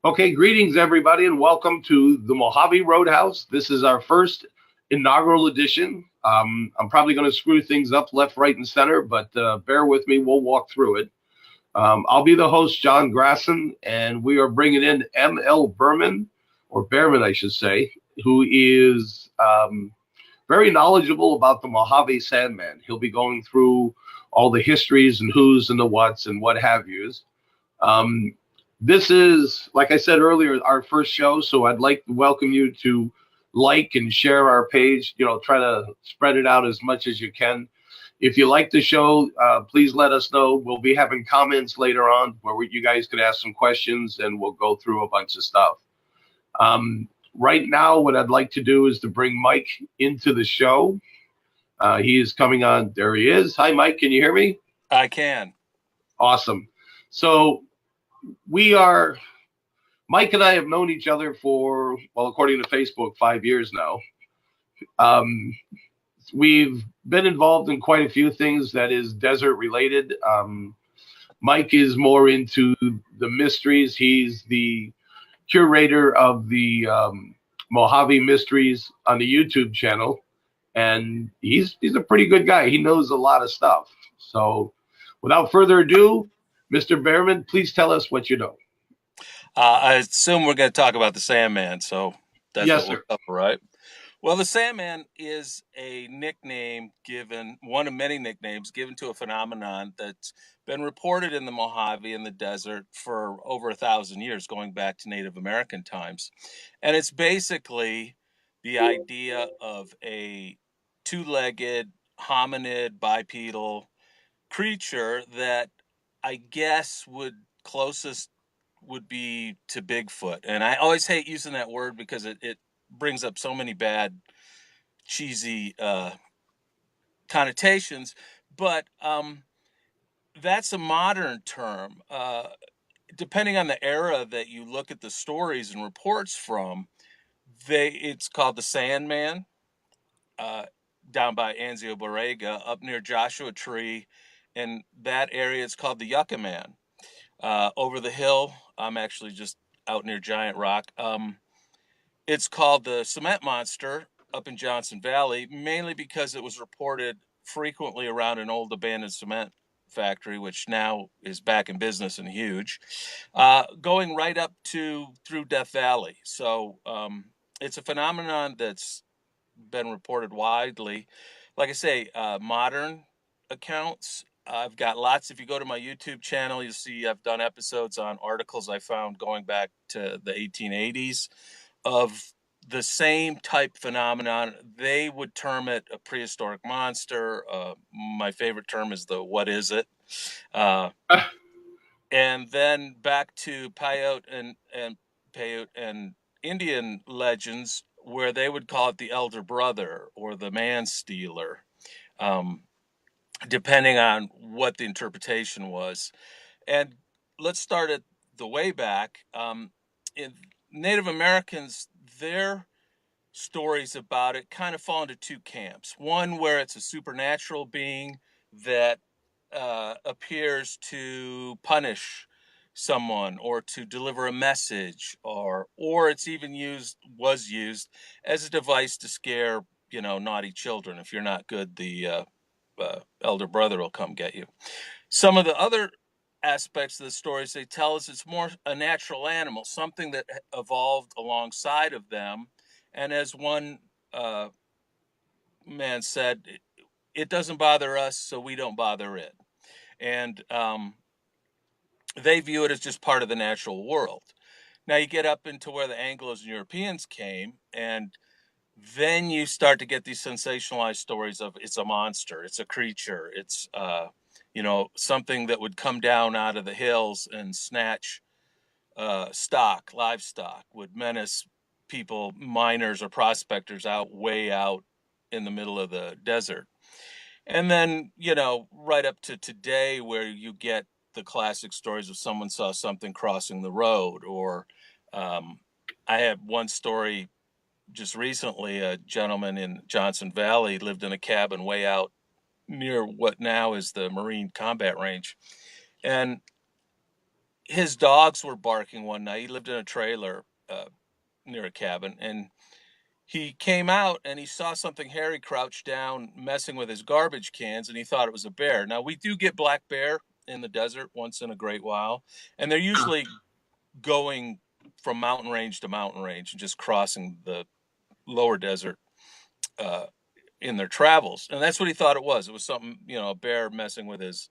Okay, greetings everybody, and welcome to the Mojave Roadhouse. This is our first inaugural edition. I'm probably going to screw things up left, right, and center, but bear with me. We'll walk through it. I'll be the host, John Grasson, and we are bringing in M.L. Berman, or Behrman, I should say, who is very knowledgeable about the Mojave Sandman. He'll be going through all the histories and who's and the whats and what have yous. Um, this is, like I said earlier, our first show, so I'd like to welcome you to like and share our page. Try to spread it out as much as you can. If you like the show, please let us know. We'll be having comments later on where you guys could ask some questions, and we'll go through a bunch of stuff. Right now, what I'd like to do is to bring Mike into the show. He is coming on. There he is. Hi, Mike. Can you hear me? I can. Awesome. So we are Mike and I have known each other for, well, according to Facebook, 5 years now. Um, we've been involved in quite a few things that is desert related. Mike is more into the mysteries. He's the curator of the Mojave Mysteries on the YouTube channel, and he's a pretty good guy. He knows a lot of stuff. So, without further ado, Mr. Behrman, please tell us what you know. I assume we're going to talk about the Sandman, so that's Yes, what we'll sir. cover, right? Well, the Sandman is a nickname given, one of many nicknames given to a phenomenon that's been reported in the Mojave in the desert for over 1,000 years, going back to Native American times. And it's basically the idea of a two-legged hominid bipedal creature that I guess would be to Bigfoot. And I always hate using that word because it brings up so many bad, cheesy connotations. But that's a modern term. Depending on the era that you look at the stories and reports from, it's called the Sandman. Uh, Down by Anzio Borrega, up near Joshua Tree, and that area is called the Yucca Man. Over the hill, I'm actually just out near Giant Rock. It's called the Cement Monster up in Johnson Valley, mainly because it was reported frequently around an old abandoned cement factory, which now is back in business and huge, going right up to through Death Valley. So it's a phenomenon that's been reported widely. Like I say, modern accounts. I've got lots. If you go to my YouTube channel, you'll see I've done episodes on articles I found going back to the 1880s of the same type phenomenon. They would term it a prehistoric monster. My favorite term is the "what is it?" Uh, and then back to Paiute and Indian legends, where they would call it the elder brother or the man stealer, um, depending on what the interpretation was. And let's start at the way back. In Native Americans, their stories about it kind of fall into two camps. One where it's a supernatural being that appears to punish someone or to deliver a message, or it's even was used as a device to scare naughty children. If you're not good, the elder brother will come get you. Some of the other aspects of the stories they tell us, it's more a natural animal, something that evolved alongside of them. And as one uh, man said, it doesn't bother us, so we don't bother it. And they view it as just part of the natural world. Now you get up into where the Anglos and Europeans came, and then you start to get these sensationalized stories of it's a monster, it's a creature, it's something that would come down out of the hills and snatch livestock, would menace people, miners or prospectors way out in the middle of the desert. And then, right up to today, where you get the classic stories of someone saw something crossing the road, or um, I had one story just recently. A gentleman in Johnson Valley lived in a cabin way out near what now is the Marine Combat Range. And his dogs were barking one night. He lived in a trailer near a cabin, and he came out and he saw something hairy crouched down messing with his garbage cans, and he thought it was a bear. Now, we do get black bear in the desert once in a great while, and they're usually going from mountain range to mountain range and just crossing the lower desert uh, in their travels. And that's what he thought it was. It was something, a bear messing with his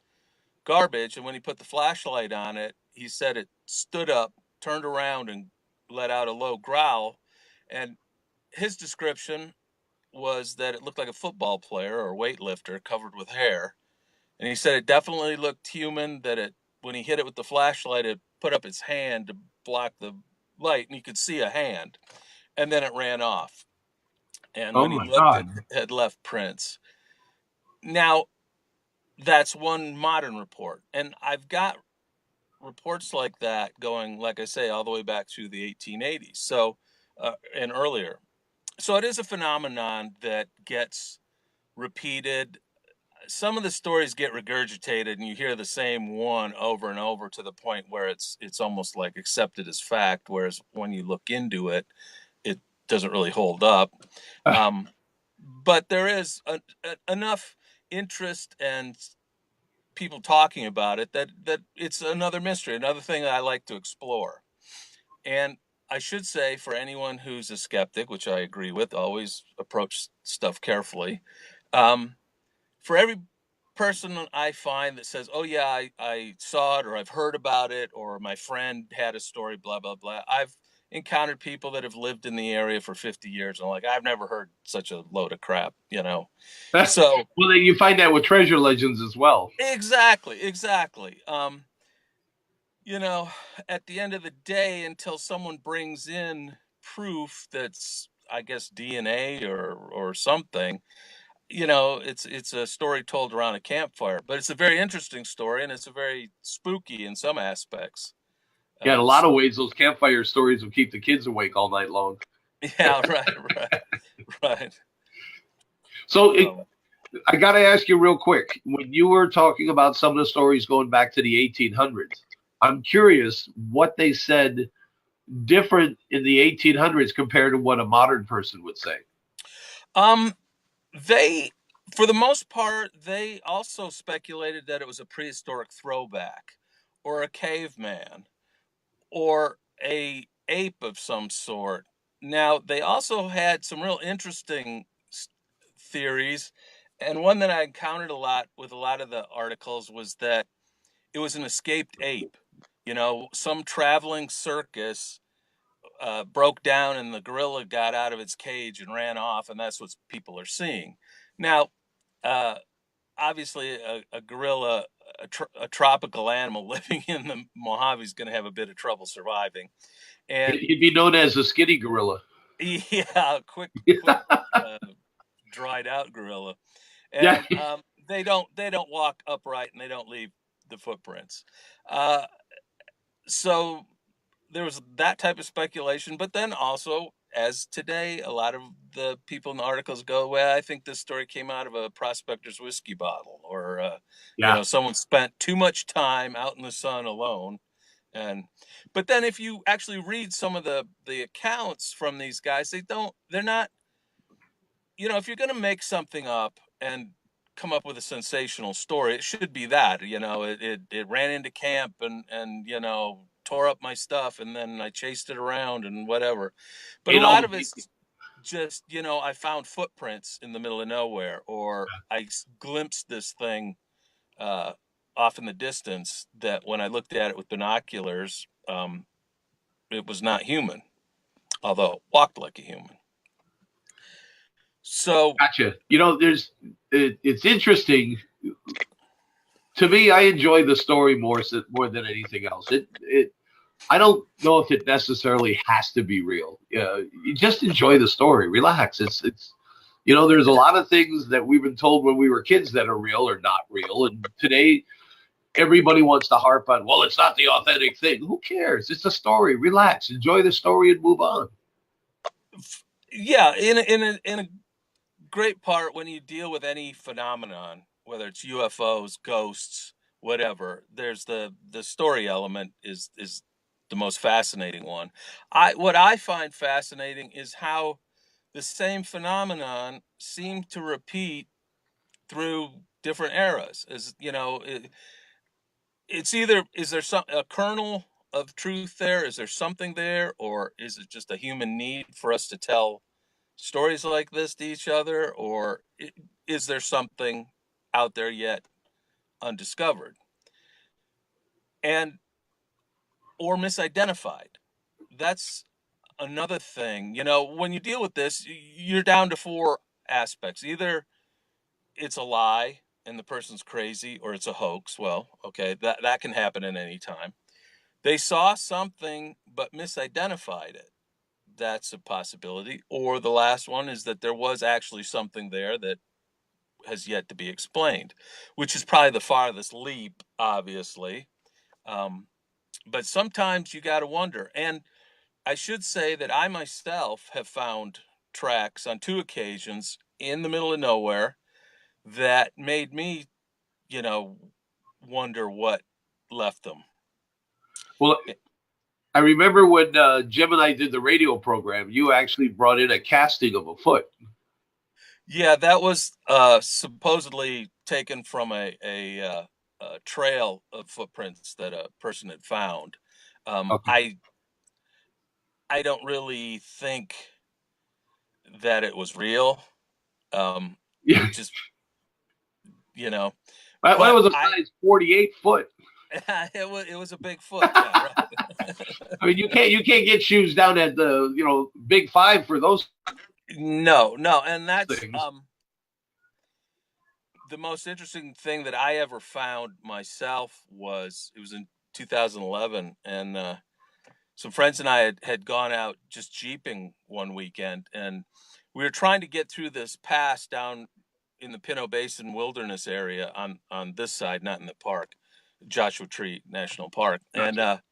garbage. And when he put the flashlight on it, he said it stood up, turned around, and let out a low growl. And his description was that it looked like a football player or weightlifter covered with hair. And he said it definitely looked human, that when he hit it with the flashlight, it put up its hand to block the light, and you could see a hand. And then it ran off. And Oh when he my looked, God. it had left prints. Now, that's one modern report. And I've got reports like that going, like I say, all the way back to the 1880s. So, and earlier. So it is a phenomenon that gets repeated. Some of the stories get regurgitated, and you hear the same one over and over to the point where it's almost like accepted as fact. Whereas when you look into it, it doesn't really hold up. Um, but there is enough interest and people talking about it that it's another mystery, another thing that I like to explore. And I should say, for anyone who's a skeptic, which I agree with, always approach stuff carefully. Um, for every person I find that says, "Oh yeah, I saw it," or "I've heard about it," or "My friend had a story," blah blah blah, I've encountered people that have lived in the area for 50 years, and like, I've never heard such a load of crap. So Well, then you find that with treasure legends as well. exactly. You know, at the end of the day, until someone brings in proof that's, I guess, DNA or something, it's a story told around a campfire. But it's a very interesting story, and it's a very spooky in some aspects. Yeah, in a lot So of ways, those campfire stories will keep the kids awake all night long. yeah, right, right. So So I got to ask you real quick. When you were talking about some of the stories going back to the 1800s, I'm curious what they said different in the 1800s compared to what a modern person would say. um they for the most part, they also speculated that it was a prehistoric throwback or a caveman or a ape of some sort. Now, they also had some real interesting theories, and one that I encountered a lot with a lot of the articles was that it was an escaped ape. Some traveling circus broke down, and the gorilla got out of its cage and ran off, and that's what people are seeing. Now, uh, obviously, a gorilla, a tropical animal living in the Mojave, is going to have a bit of trouble surviving. And He'd be known as a skinny gorilla. yeah, quick, uh, dried out gorilla. Yeah, And they don't walk upright, and they don't leave the footprints. Uh, so there was that type of speculation, but then also, as today, a lot of the people in the articles go, "Well, I think this story came out of a prospector's whiskey bottle," or yeah. someone spent too much time out in the sun alone. And but then if you actually read some of the accounts from these guys, they're not, if you're going to make something up and come up with a sensational story, it should be that. It ran into camp and tore up my stuff, and then I chased it around and whatever. But a Ate all lot the of bacon. it's just, I found footprints in the middle of nowhere, or I glimpsed this thing uh, off in the distance that when I looked at it with binoculars, it was not human, although it walked like a human. So Gotcha. It's interesting to me. I enjoy the story more than anything else. I don't know if it necessarily has to be real. You just enjoy the story. Relax. There's a lot of things that we've been told when we were kids that are real or not real, and today everybody wants to harp on. Well, it's not the authentic thing. Who cares? It's a story. Relax. Enjoy the story and move on. yeah, in a great part, when you deal with any phenomenon, whether it's UFOs, ghosts, whatever. There's the story element is the most fascinating one. What I find fascinating is how the same phenomenon seemed to repeat through different eras. As you know, it's either, is there a kernel of truth there? Is there something there, or is it just a human need for us to tell stories like this to each other, or is there something out there yet undiscovered and or misidentified? That's another thing. You know, when you deal with this, you're down to four aspects. Either it's a lie and the person's crazy, or it's a hoax. Well, okay, that can happen at any time. They saw something but misidentified it. That's a possibility. Or the last one is that there was actually something there that has yet to be explained, which is probably the farthest leap, obviously. Um, but sometimes you got to wonder. And I should say that I myself have found tracks on two occasions in the middle of nowhere that made me, you know, wonder what left them. Well, I remember when Jim and I did the radio program, you actually brought in a casting of a foot. Yeah, that was supposedly taken from a trail of footprints that a person had found. Um, Okay. I I don't really think that it was real. Yeah. It just, you know, That but was a size 48 foot. it was a big foot. Yeah, right. I mean, you can't get shoes down at the Big Five for those No, no, and that's things. the most interesting thing that I ever found myself was, it was in 2011, and some friends and I had gone out just jeeping one weekend, and we were trying to get through this pass down in the Pinot Basin Wilderness area on this side, not in the park, Joshua Tree National Park, and Gotcha.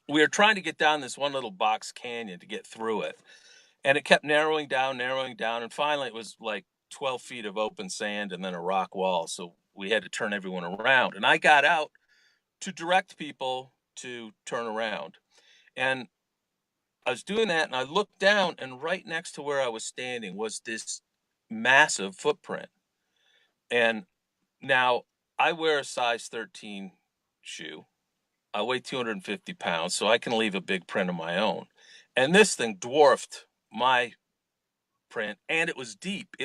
we were trying to get down this one little box canyon to get through it, and it kept narrowing down, and finally it was like 12 feet of open sand and then a rock wall. So we had to turn everyone around. And I got out to direct people to turn around. And I was doing that, and I looked down, and right next to where I was standing was this massive footprint. And now I wear a size 13 shoe. I weigh 250 pounds, so I can leave a big print of my own. And this thing dwarfed my print, and it was deep.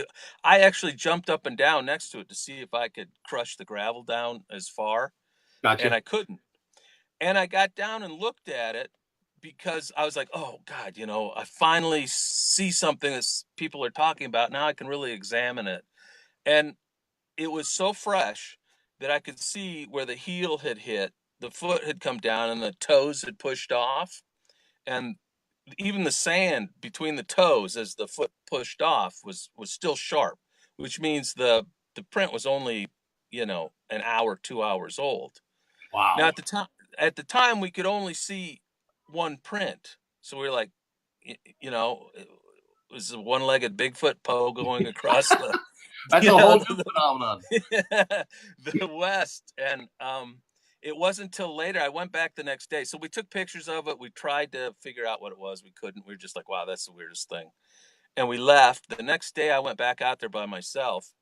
I actually jumped up and down next to it to see if I could crush the gravel down as far, and Gotcha. I couldn't. And I got down and looked at it because I was like, "Oh God, I finally see something that people are talking about. Now I can really examine it." And it was so fresh that I could see where the heel had hit, the foot had come down, and the toes had pushed off, and even the sand between the toes as the foot pushed off was still sharp, which means the print was only, an hour, 2 hours old. Now Wow. at the time we could only see one print, so we were like, it was a one-legged Bigfoot Poe going across the That's you a know whole new the, phenomenon. the West. And it wasn't until later I went back the next day. So we took pictures of it. We tried to figure out what it was. We couldn't. We were just like, wow, that's the weirdest thing. And we left. The next day I went back out there by myself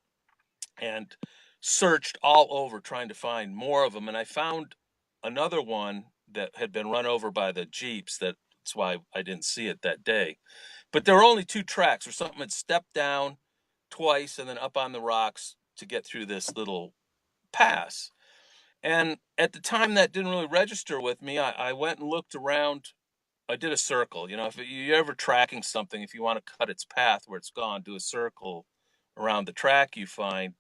and searched all over trying to find more of them. And I found another one that had been run over by the Jeeps. That's why I didn't see it that day. But there were only two tracks, or something had stepped down twice and then up on the rocks to get through this little pass. And at the time, that didn't really register with me. I went and looked around. I did a circle. If you're ever tracking something, if you want to cut its path where it's gone, do a circle around the track you find,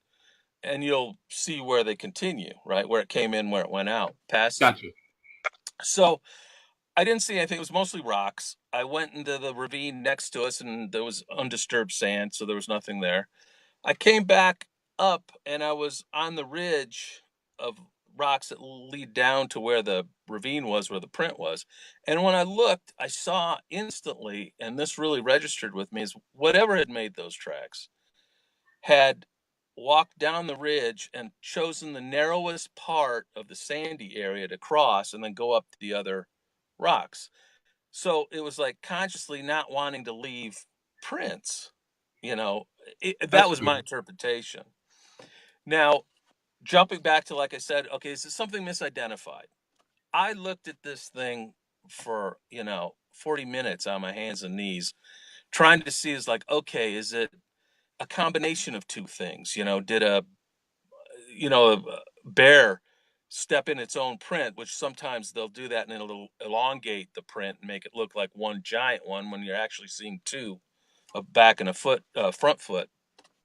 and you'll see where they continue, right? Where it came in, where it went out, past you. Gotcha. So I didn't see anything. It was mostly rocks. I went into the ravine next to us, and there was undisturbed sand, so there was nothing there. I came back up, and I was on the ridge of rocks that lead down to where the ravine was, where the print was. And when I looked, I saw instantly, and this really registered with me, is whatever had made those tracks had walked down the ridge and chosen the narrowest part of the sandy area to cross and then go up the other rocks. So it was like consciously not wanting to leave prints, you know. That That's was my true. interpretation. Now, jumping back to, like I said, okay, is this something misidentified? I looked at this thing for, 40 minutes on my hands and knees, trying to see, is like, okay, is it a combination of two things? Did a bear step in its own print, which sometimes they'll do that and it'll elongate the print and make it look like one giant one when you're actually seeing two, a back and a foot, front foot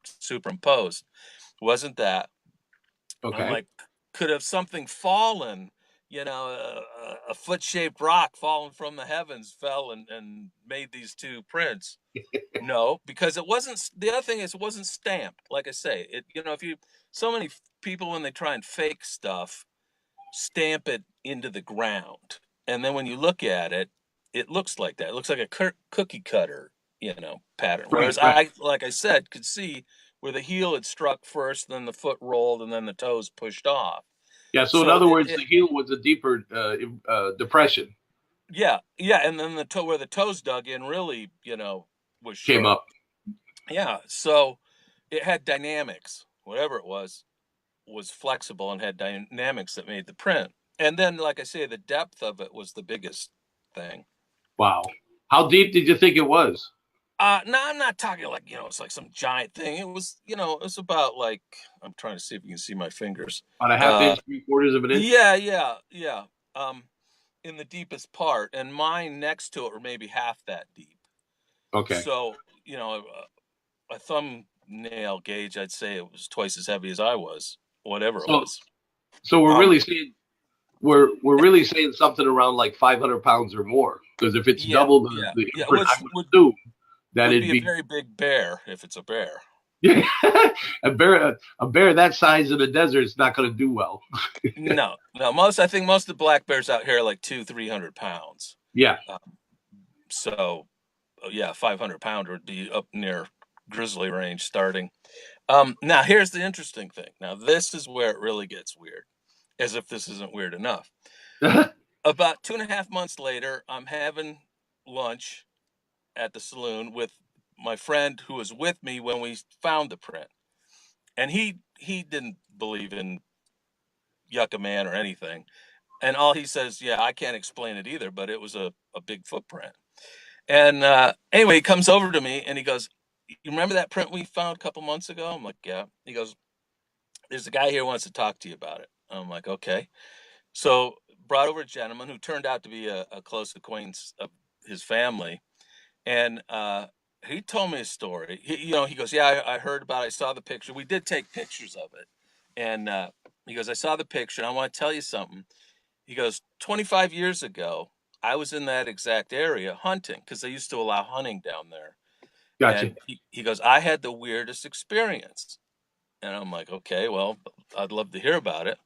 superimposed. Wasn't that. I'm Okay. like, could have something fallen, a foot-shaped rock fallen from the heavens fell and made these two prints? No, because it wasn't. The other thing is, it wasn't stamped. Like I say, if you, so many people, when they try and fake stuff, stamp it into the ground, and then when you look at it, it looks like that. It looks like a cookie cutter, pattern. Right, Whereas right. I, like I said, could see where the heel had struck first, then the foot rolled, and then the toes pushed off. Yeah. So in So other words, the heel was a deeper depression. yeah, yeah, and then the toe where the toes dug in really, was Came sharp. up. Yeah, so it had dynamics. Whatever it was flexible and had dynamics that made the print. And then, like I say, the depth of it was the biggest thing. Wow. How deep did you think it was? No, I'm not talking like, it's like some giant thing. It was, it was about like, I'm trying to see if you can see my fingers. About a half Uh, inch, 3/4 of an inch? yeah, yeah, yeah. Um, in the deepest part, and mine next to it were maybe half that deep. Okay. So, a thumbnail gauge, I'd say it was twice as heavy as I was, whatever it So was. so we're Um, really saying we're really saying something around like 500 pounds or more. Because if it's yeah, double yeah, the yeah. imprint, I Which would would assume that would it'd be a be very big bear if it's a bear. a bear that size in the desert is not going to do well. No, no. I think most of the black bears out here are like 200-300 pounds. Yeah. Um, so, yeah, 500 pounder would be up near grizzly range starting. Now here's the interesting thing. Now this is where it really gets weird, as if this isn't weird enough. About 2.5 months later, I'm having lunch at the saloon with my friend who was with me when we found the print, and he didn't believe in Yucca Man or anything. And all he says, yeah, I can't explain it either, but it was a big footprint. And anyway, he comes over to me and he goes, "You remember that print we found a couple months ago?" I'm like, "Yeah." He goes, "There's a guy here who wants to talk to you about it." I'm like, "Okay." So brought over a gentleman who turned out to be a close acquaintance of his family. And he told me a story. He goes, "Yeah, I heard about it. I saw the picture. We did take pictures of it." And he goes, "I saw the picture. And I want to tell you something." He goes, "25 years ago, I was in that exact area hunting because they used to allow hunting down there." Gotcha. And he goes, "I had the weirdest experience." And I'm like, "Okay, well, I'd love to hear about it."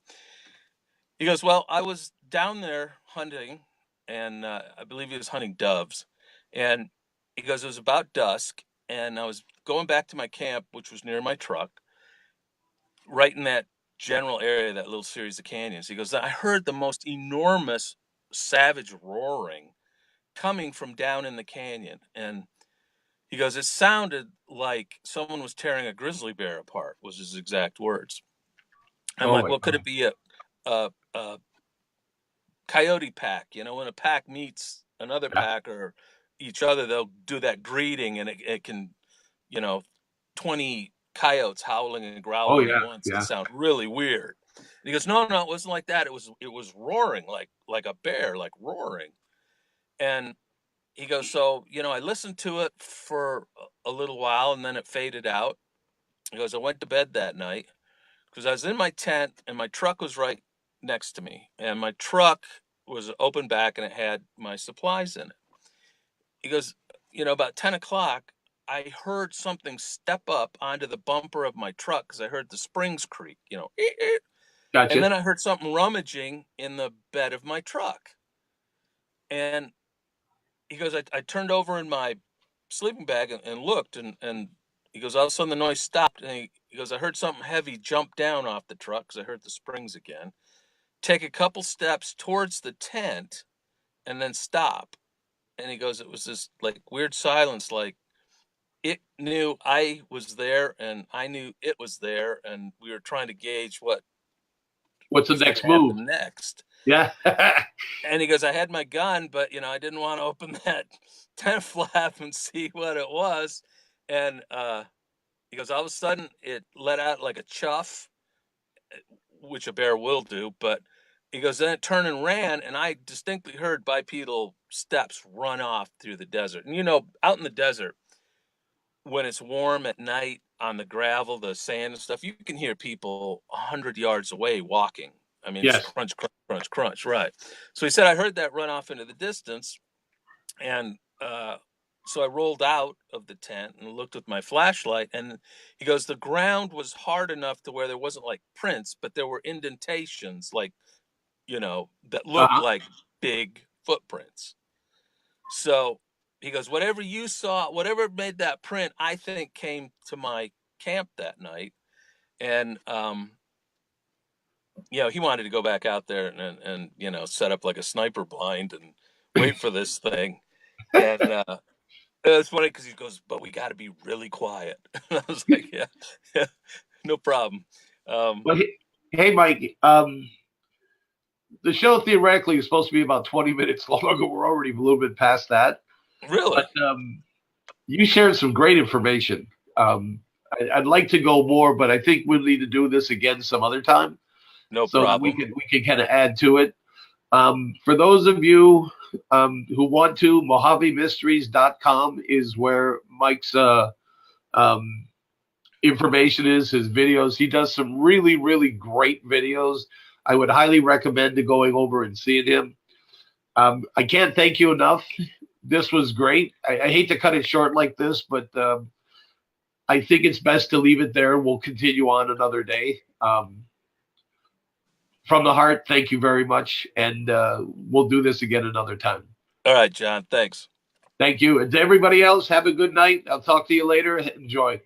He goes, "Well, I was down there hunting, and I believe he was hunting doves." And he goes, "It was about dusk, and I was going back to my camp, which was near my truck, right in that general area, that little series of canyons." He goes, "I heard the most enormous, savage roaring coming from down in the canyon." And he goes, "It sounded like someone was tearing a grizzly bear apart," was his exact words. I'm Oh like, my "Well, could God. it be a coyote pack? When a pack meets another Yeah. pack or each other, they'll do that greeting, and it can, you know, 20 coyotes howling and Oh growling at yeah. once can Yeah. sound really weird." And he goes, "No, no, it wasn't like that. It was roaring like a bear, like roaring." And he goes, "So, I listened to it for a little while and then it faded out." He goes, "I went to bed that night because I was in my tent and my truck was right next to me. And my truck was open back and it had my supplies in it." He goes, "About 10 o'clock, I heard something step up onto the bumper of my truck because I heard the springs creak, "Eek, eek." And Gotcha. then I heard something rummaging in the bed of my truck." And he goes, I turned over in my sleeping bag and looked, and He goes, all of a sudden the noise stopped, and he goes, I heard something heavy jump down off the truck because I heard the springs again. Take a couple steps towards the tent, and then stop. And he goes, it was this like weird silence, like it knew I was there, and I knew it was there, and we were trying to gauge what What's the was going next to move? happen next. Yeah. And he goes, I had my gun, but I didn't want to open that tent flap and see what it was. And he goes, all of a sudden it let out like a chuff, which a bear will do. But he goes, then it turned and ran, and I distinctly heard bipedal steps run off through the desert. And out in the desert, when it's warm at night on the gravel, the sand and stuff, you can hear people 100 yards away walking. I mean, it's Yes. crunch, crunch, crunch, crunch, right? So he said, I heard that run off into the distance. And so I rolled out of the tent and looked with my flashlight. And he goes, the ground was hard enough to where there wasn't like prints, but there were indentations, like, that looked Uh-huh. like big footprints. So he goes, whatever you saw, whatever made that print, I think came to my camp that night. And, he wanted to go back out there and set up like a sniper blind and wait for this thing. And it was funny because he goes, but we got to be really quiet. And I was like, yeah, no problem. But hey, Mike, the show theoretically is supposed to be about 20 minutes long. We're already a little bit past that. Really? But you shared some great information. I'd like to go more, but I think we'll need to do this again some other time No so that we problem. can kind of add to it. For those of you who want to, MojaveMysteries.com is where Mike's um, information is, his videos. He does some really, really great videos. I would highly recommend going over and seeing him. I can't thank you enough. This was great. I hate to cut it short like this, but I think it's best to leave it there. We'll continue on another day. From the heart, thank you very much. And we'll do this again another time. All right, John. Thanks. Thank you. And to everybody else, have a good night. I'll talk to you later. Enjoy.